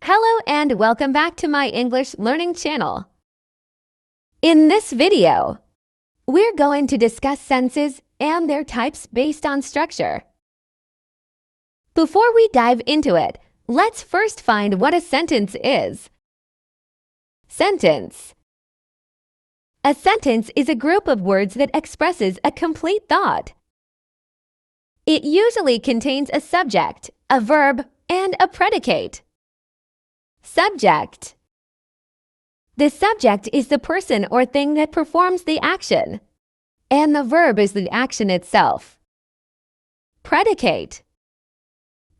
Hello and welcome back to my English learning channel. In this video, we're going to discuss sentences and their types based on structure. Before we dive into it, let's first find what a sentence is. Sentence. A sentence is a group of words that expresses a complete thought. It usually contains a subject, a verb, and a predicate. Subject. The subject is the person or thing that performs the action, and the verb is the action itself. Predicate.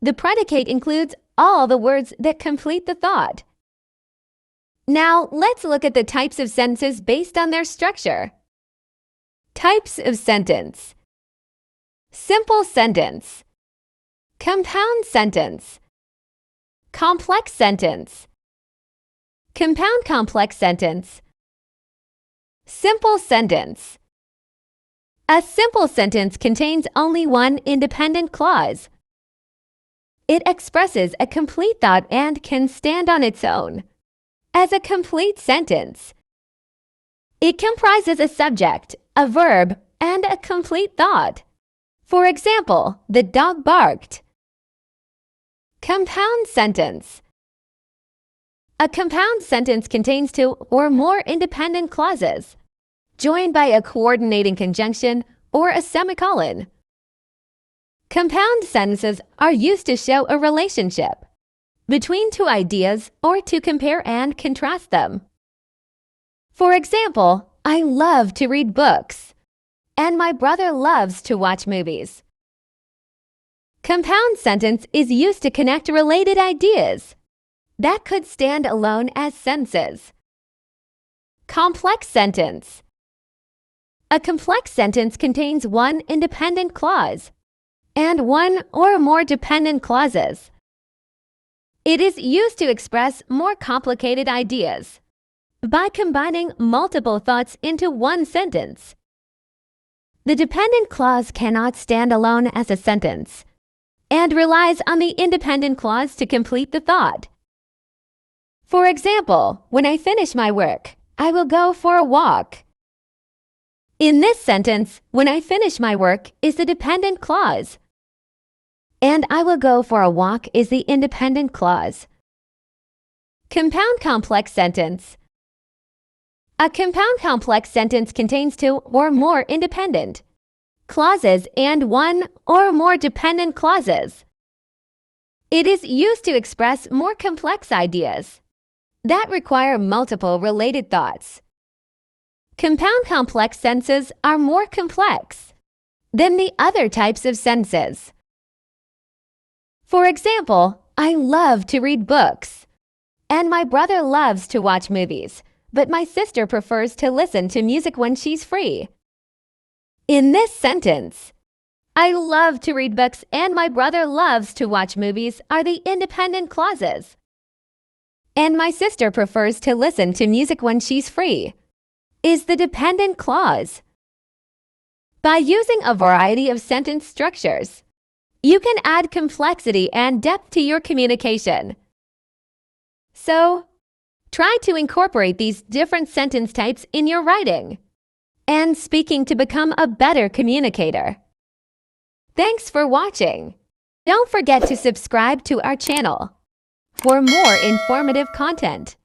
The predicate includes all the words that complete the thought. Now, let's look at the types of sentences based on their structure. Types of sentence. Simple sentence. Compound sentence. Complex sentence. Compound complex sentence. Simple sentence. A simple sentence contains only one independent clause. It expresses a complete thought and can stand on its own. As a complete sentence, it comprises a subject, a verb, and a complete thought. For example, the dog barked. Compound sentence. A compound sentence contains two or more independent clauses, joined by a coordinating conjunction or a semicolon. Compound sentences are used to show a relationship between two ideas or to compare and contrast them. For example, I love to read books, and my brother loves to watch movies. Compound sentence is used to connect related ideas that could stand alone as sentences. Complex sentence. A complex sentence contains one independent clause and one or more dependent clauses. It is used to express more complicated ideas by combining multiple thoughts into one sentence. The dependent clause cannot stand alone as a sentence and relies on the independent clause to complete the thought. For example, when I finish my work, I will go for a walk. In this sentence, when I finish my work is the dependent clause, and I will go for a walk is the independent clause. Compound complex sentence. A compound complex sentence contains two or more independent clauses and one or more dependent clauses. It is used to express more complex ideas that require multiple related thoughts. Compound complex sentences are more complex than the other types of sentences. For example, I love to read books, and my brother loves to watch movies, but my sister prefers to listen to music when she's free. In this sentence, I love to read books and my brother loves to watch movies are the independent clauses. And my sister prefers to listen to music when she's free is the dependent clause. By using a variety of sentence structures, you can add complexity and depth to your communication. So, try to incorporate these different sentence types in your writing and speaking to become a better communicator. Thanks for watching. Don't forget to subscribe to our channel for more informative content.